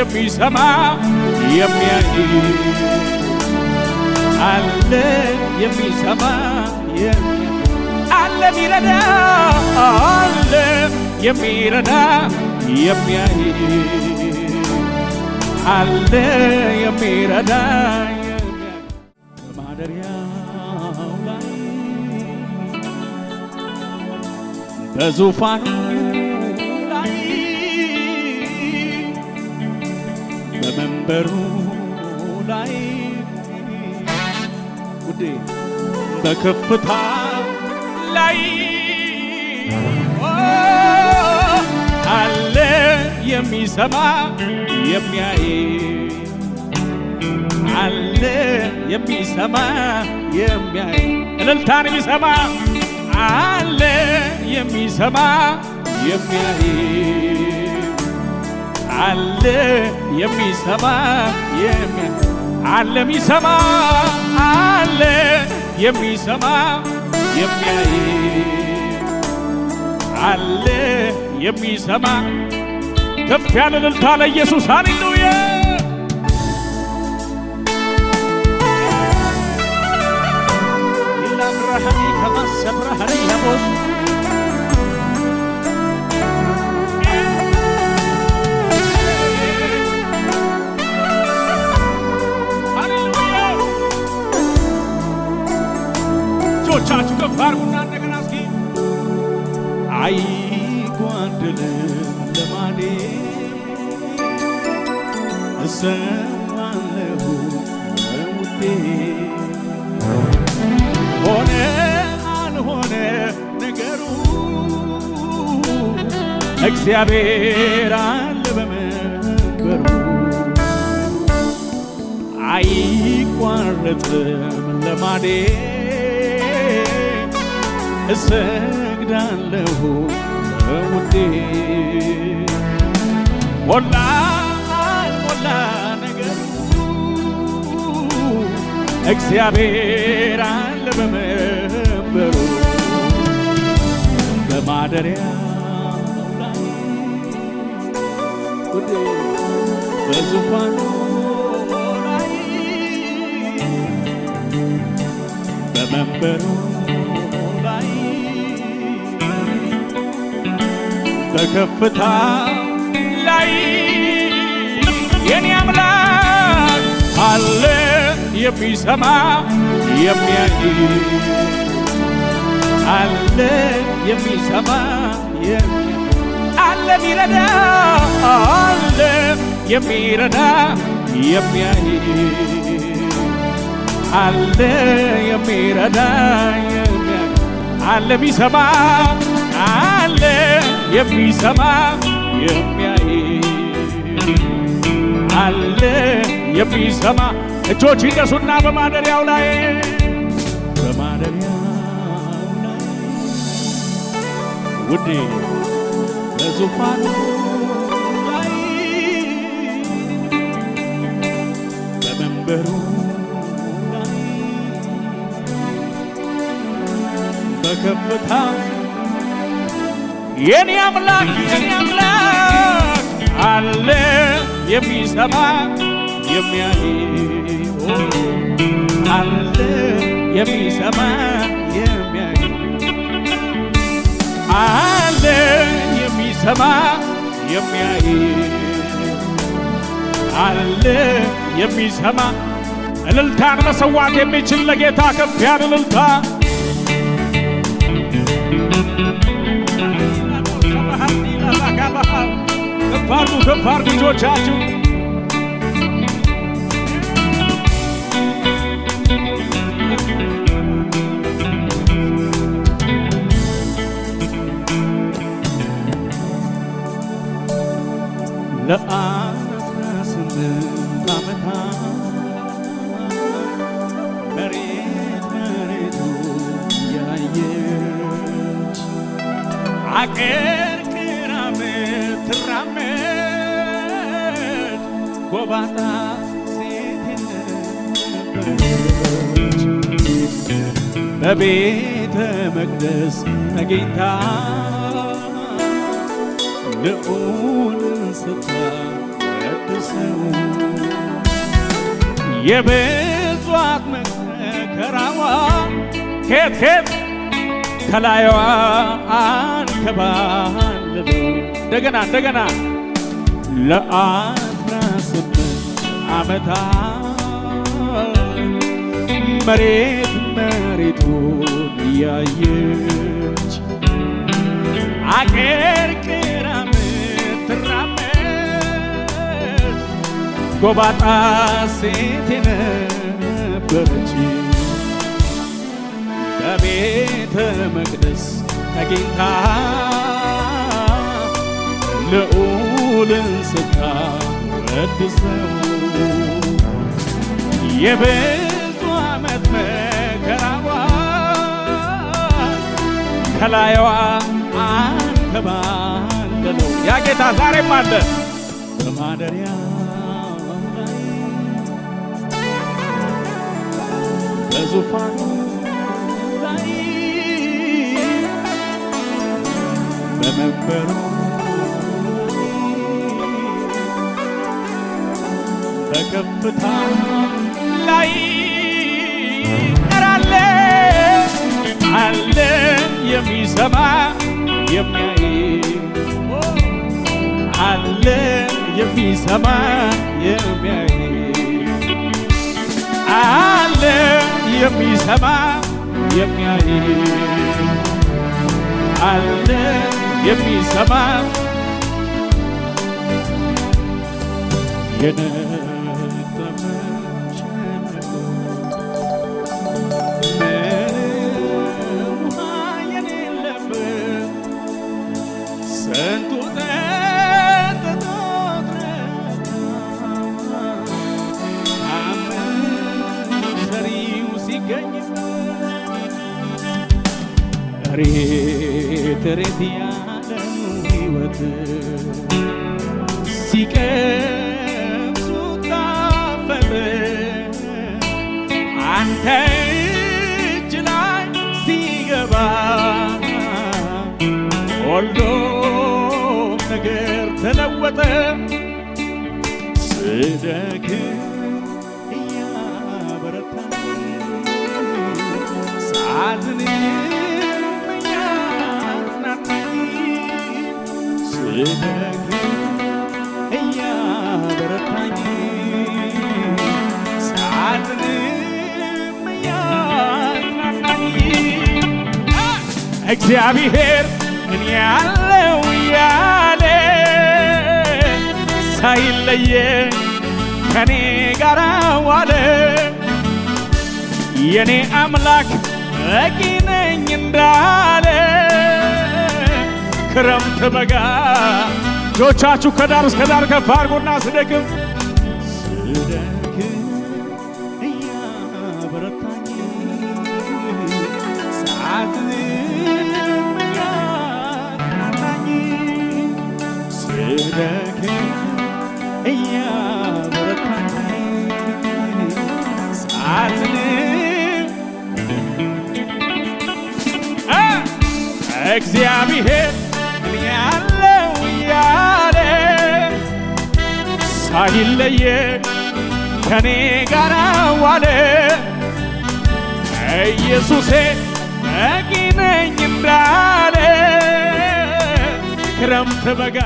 የሚሰማ የሚያይ አለ የሚሰማ አለ ሚረዳ አለ የሚረዳ የሚያይ አለ የሚረዳ በማደሪያው ላይ በዙፋኑ ላይ በመንበሩ ላይ ውዴ በከፍታ ላይ አለ የሚሰማ የሚያይ አለ የሚሰማ የሚያይ እልልታን የሚሰማ አለ የሚሰማ የሚያይ አለ የሚሰማ የሚያይ አለ የሚሰማ አለ የሚሰማ የሚያይ አለ የሚሰማ ከፍ ያለ እልልታ ለኢየሱስ ሃሌሉያ ኢላብራሃሚ ከማሰብራሃሪ ያቦስ ቻችሁ ከፍ አድርጉና እንደገና እስኪ አይጓደልም ልማዴ እሰማለሁ ውዴ ሆነ አልሆነ ነገሩ እግዚአብሔር አለ በመንበሩ አይቋረጥም ልማዴ እሰግዳለሁ ለውዴ ሞላ ሞላ ነገሩ እግዚአብሔር አለ በመንበሩ በማደሪያው ላይ ውዴ በዙፋኑ ላይ በመንበሩ በከፍታ ላይ የኔ አምላክ አለ የሚሰማ የሚያይ አለ የሚሰማ አለ ሚረዳ አለ የሚረዳ የሚያይ አለ የሚረዳ አለ የሚሰማ አለ የሚሰማ የሚያይ አለ የሚሰማ እጆች ይነሱና በማደሪያው ላይ ውዴ በዙፋኑ ላይ በመንበሩ ላይ በከፍታ የኔ አምላክ አለ የሚሰማ የሚያይ አለ የሚሰማ የሚያይ አለ የሚሰማ የሚያይ አለ የሚሰማ እልልታን መሰዋት የሚችል ለጌታ ከፍ ያለ እልልታ ከፍ አድርጉ ልጆቻችሁ ለ18 ዓመታት መሬቱ ያየች አቀርቅራ ምትራመድ ጎባጣ ሴት ነበረች በቤተ መቅደስ ተገኝታ ልዑልን ስታወድስ ወድሰው የብዙት መከራዋ ከት ከላይዋ አንከባለለው እንደገና ለ18 ዓመታት መሬቱን እያየች አቀርቅራ ምትራመድ ጎባጣ ሴት የነበረች በቤተ መቅደስ ተገኝታ ልዑልን ስታወድሰው የብዙ ዓመት መከራዋ ከላይዋ አንከባለለው። ያ ጌታ ዛሬም አለ በማደሪያው ላይ በዙፋኑ ላይ በመንበሩ በከፍታ ላይ አለ የሚሰማ የሚያይ አለ የሚሰማ የሚያይ አለ የሚሰማ የሚያይ አለ የሚሰማ የነጠፈች ምንም ውሃ የሌለበት ስንቱ ጠጥቶ ታምር ሰሪው ሲገኝበት ሬት ያለው ሕይወት ሲቀምሱ ጣፈጠ አንተ እጅ ላይ ሲገባ ሁሉም ነገር ተለወጠ። ስደክም እያበረታኝ ሳዝንም እያጽናናኝ ስደክም እያበረታኝ ሳዝንም እያጽናናኝ እግዚአብሔር እኔ ያለው ያለ ሳይለየኝ ከኔ ጋር ዋለ። የኔ አምላክ በቂ ነኝ እንዳለ ክረምት በጋ እጆቻችሁ ከዳር እስከ ዳር ከፍ አድርጉና ስደክም እያበረታኝ ሳዝንም እያጽናናኝ ስደክም እያበረታኝ ሳዝንም እግዚአብሔር ያለው ያለ ሳይለየ ከኔ ጋር ዋለ። ኢየሱሴ በቂ ነኝ እንዳለ ክረምት በጋ